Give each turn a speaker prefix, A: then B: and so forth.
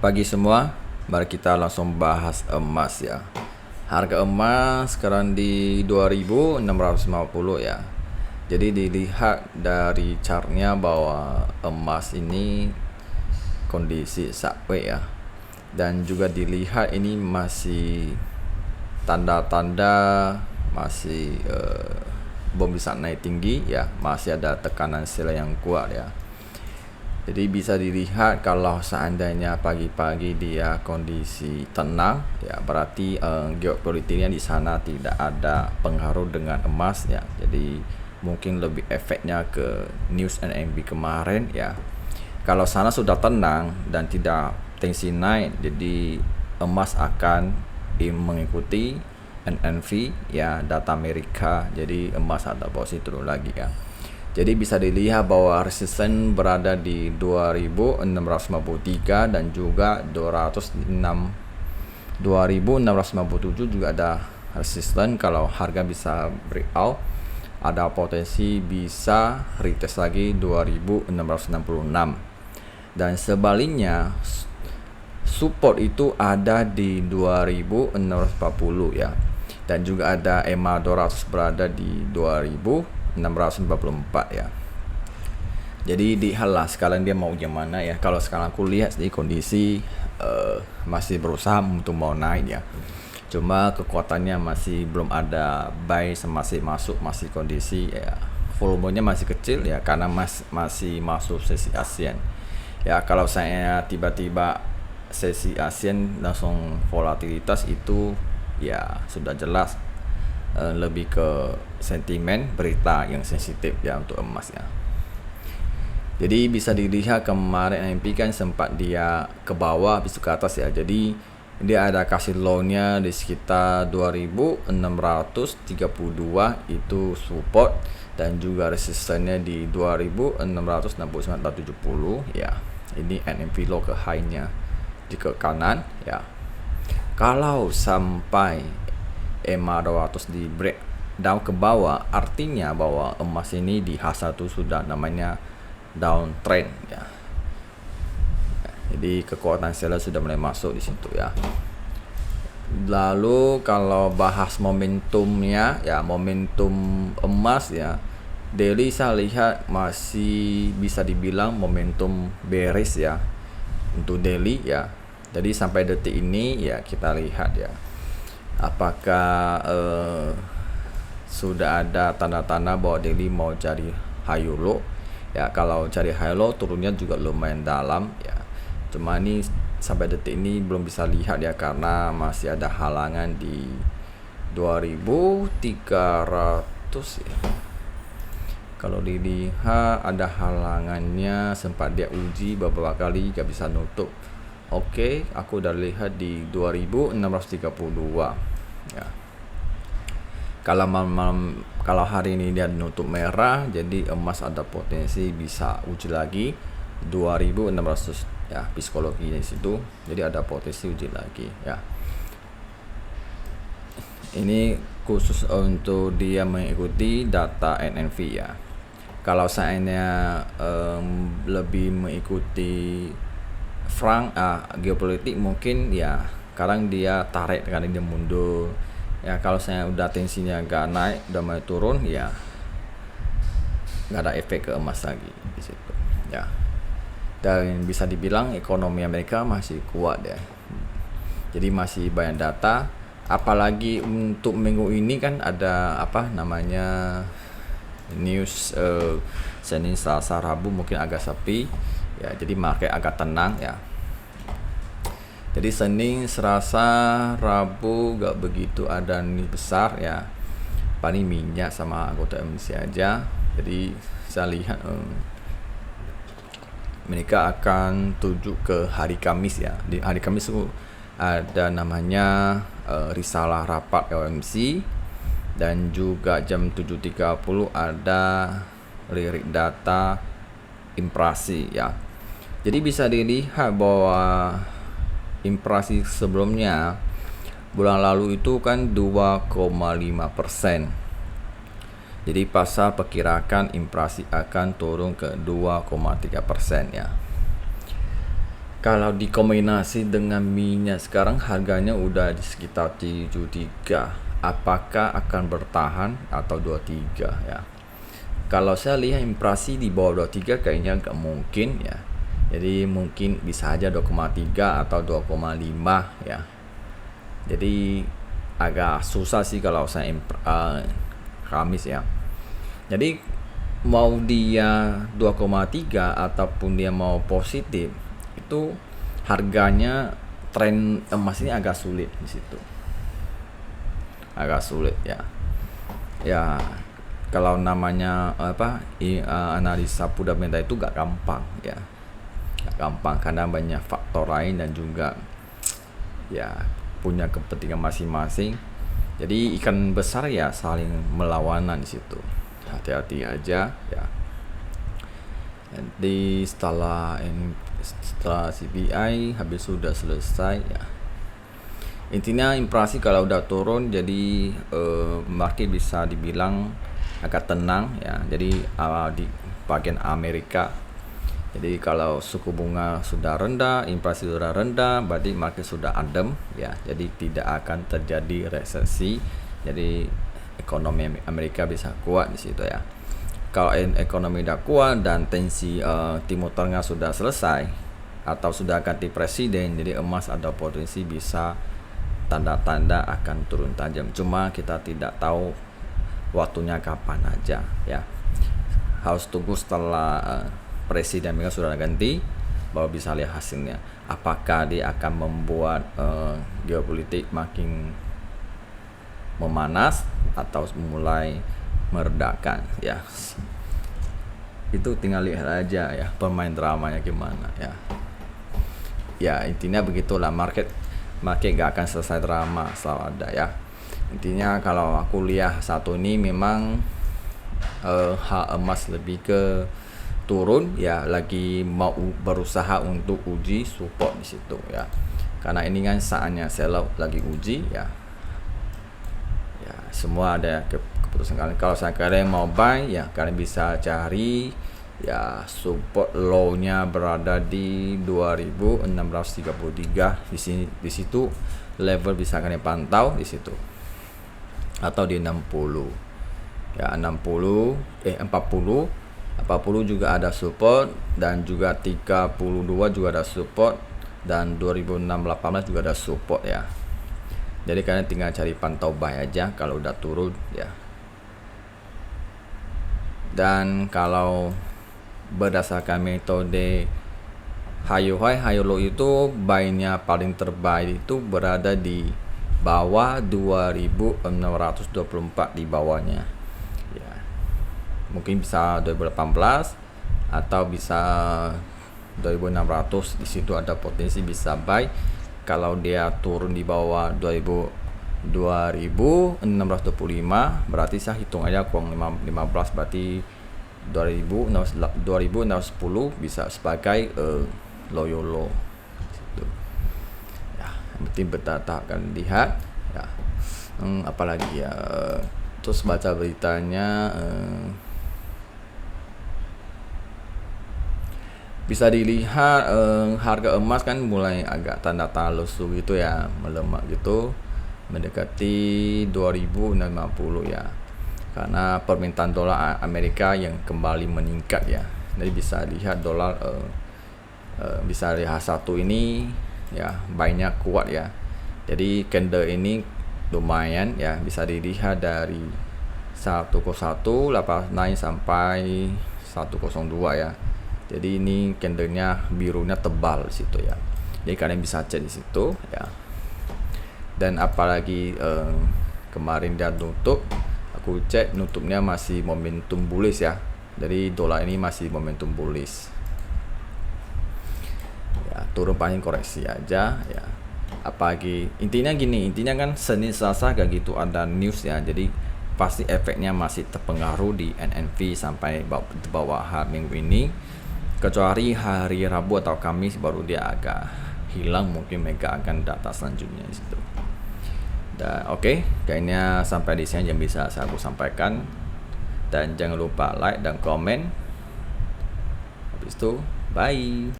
A: Pagi semua, mari kita langsung bahas emas ya. Harga emas sekarang di 2.650 ya. Jadi dilihat dari chartnya bahwa emas ini kondisi sideways ya. Dan juga dilihat ini masih tanda-tanda masih belum bisa naik tinggi ya, masih ada tekanan sell yang kuat ya. Jadi bisa dilihat kalau seandainya pagi-pagi dia kondisi tenang ya, berarti geopolitiknya di sana tidak ada pengaruh dengan emas ya. Jadi mungkin lebih efeknya ke news NMB kemarin ya. Kalau sana sudah tenang dan tidak tensi naik, jadi emas akan mengikuti NNV ya, data Amerika. Jadi emas ada posisi turun lagi ya. Jadi bisa dilihat bahwa resisten berada di 2653 dan juga 2657 juga ada resisten. Kalau harga bisa breakout, ada potensi bisa retest lagi 2666. Dan sebaliknya support itu ada di 2640 ya. Dan juga ada EMA 200 berada di 2644 ya. Jadi dihalah sekarang dia mau gimana ya. Kalau sekarang aku lihat di kondisi masih berusaha untuk mau naik ya. Cuma kekuatannya masih belum ada buy, masih masuk, masih kondisi ya, volumenya masih kecil ya, karena masih masuk sesi ASEAN ya. Kalau saya tiba-tiba sesi ASEAN langsung volatilitas itu ya sudah jelas lebih ke sentimen berita yang sensitif ya untuk emas ya. Jadi bisa dilihat kemarin MP kan sempat dia ke bawah habis itu ke atas ya. Jadi dia ada kasih low-nya di sekitar 2632 itu support, dan juga resistennya di 2669,70 ya. Ini NMV low ke high-nya di ke kanan ya. Kalau sampai EMA 200 di break down ke bawah, artinya bahwa emas ini di H1 sudah namanya downtrend ya. Jadi kekuatan seller sudah mulai masuk di situ ya. Lalu kalau bahas momentumnya ya, momentum emas ya, daily saya lihat masih bisa dibilang momentum bearish ya untuk daily ya. Jadi sampai detik ini ya kita lihat ya, apakah sudah ada tanda-tanda bahwa daily mau cari high low ya. Kalau cari high low turunnya juga lumayan dalam ya. Cuma ini sampai detik ini belum bisa lihat ya, karena masih ada halangan di 2300 ya. Kalau dilihat ada halangannya, sempat dia uji beberapa kali gak bisa nutup. Oke, aku udah lihat di 2632 ya. Kalau hari ini dia nutup merah, jadi emas ada potensi bisa uji lagi 2600 ya, psikologi di situ. Jadi ada potensi uji lagi ya. Ini khusus untuk dia mengikuti data NNV ya. Kalau seandainya lebih mengikuti frank geopolitik, mungkin ya sekarang dia tarik karena dia mundur ya. Kalau saya udah tensinya gak naik, udah mulai turun ya, nggak ada efek ke emas lagi di situ ya. Dan bisa dibilang ekonomi Amerika masih kuat ya. Jadi masih banyak data, apalagi untuk minggu ini kan ada apa namanya news Senin, Selasa, Rabu mungkin agak sepi ya. Jadi market agak tenang ya. Jadi Senin, Selasa, Rabu gak begitu ada news besar ya, paling minyak sama anggota emisi aja. Jadi saya lihat mereka akan tuju ke hari Kamis ya. Di hari Kamis itu ada namanya risalah rapat OMC, dan juga jam 7.30 ada lirik data inflasi ya. Jadi bisa dilihat bahwa inflasi sebelumnya bulan lalu itu kan 2,5%. Jadi pasar perkirakan inflasi akan turun ke 2,3% ya. Kalau dikombinasi dengan minyak sekarang harganya udah di sekitar 73. Apakah akan bertahan atau 23 ya? Kalau saya lihat inflasi di bawah 23 kayaknya nggak mungkin ya. Jadi mungkin bisa aja 2,3 atau 2,5 ya. Jadi agak susah sih kalau saya Kamis ya. Jadi mau dia 2,3 ataupun dia mau positif, itu harganya tren emas ini agak sulit di situ. Agak sulit ya. Ya, kalau namanya analisa fundamental itu gak gampang ya. Gak gampang karena banyak faktor lain dan juga ya punya kepentingan masing-masing. Jadi ikan besar ya saling melawanan di situ. Hati-hati aja ya. Jadi setelah CPI habis sudah selesai ya. Intinya inflasi kalau udah turun jadi market bisa dibilang agak tenang ya. Jadi di bagian Amerika. Jadi kalau suku bunga sudah rendah, inflasi sudah rendah, berarti market sudah adem ya. Jadi tidak akan terjadi resesi. Jadi ekonomi Amerika bisa kuat di situ ya. Kalau ekonomi udah kuat dan tensi Timur Tengah sudah selesai atau sudah ganti presiden, jadi emas ada potensi bisa tanda-tanda akan turun tajam. Cuma kita tidak tahu waktunya kapan aja ya. Harus tunggu setelah presiden mereka sudah ganti baru bisa lihat hasilnya. Apakah dia akan membuat geopolitik makin memanas atau mulai meredakan ya. Itu tinggal lihat aja ya pemain dramanya gimana ya. Ya intinya begitulah, market gak akan selesai drama selalu ada ya. Intinya kalau aku lihat satu ini memang emas lebih ke turun ya, lagi mau berusaha untuk uji support di situ ya. Karena ini kan saatnya sell out lagi uji ya. Ya semua ada keputusan kalian. Kalau kalian mau buy ya kalian bisa cari ya support low-nya berada di 2633 di sini. Di situ level bisa kalian pantau di situ atau di 60 ya. 40 juga ada support dan juga 32 juga ada support dan 2618 juga ada support ya. Jadi kalian tinggal cari pantau buy aja kalau udah turun ya. Dan kalau berdasarkan metode high low itu buy-nya paling terbaik itu berada di bawah 2624 di bawahnya ya. Mungkin bisa 2018 atau bisa 2600, di situ ada potensi bisa buy. Kalau dia turun di bawah 2625 berarti saya hitung aja kurang 15 berarti 2610 bisa sebagai low gitu. Ya, yang penting bertahap kan lihat ya. Apalagi ya, terus baca beritanya bisa dilihat harga emas kan mulai agak tanda-tanda lesu gitu ya, melemah gitu mendekati 2050 ya. Karena permintaan dolar Amerika yang kembali meningkat ya. Jadi bisa lihat dolar bisa lihat satu ini ya banyak kuat ya. Jadi candle ini lumayan ya, bisa dilihat dari 101 lepas naik sampai 102 ya. Jadi ini candlenya birunya tebal di situ ya. Jadi kalian bisa cek di situ ya. Dan apalagi kemarin dia tutup, aku cek nutupnya masih momentum bullish ya. Jadi dolar ini masih momentum bullish. Ya, turun paling koreksi aja ya. Apalagi intinya kan Senin Selasa gak gitu ada news ya. Jadi pasti efeknya masih terpengaruh di NNV sampai bawah minggu ini. Kecuali hari Rabu atau Kamis baru dia agak hilang, mungkin mereka akan data selanjutnya di situ. Dan oke, kayaknya sampai di sini yang bisa saya sampaikan. Dan jangan lupa like dan komen. Habis itu, bye.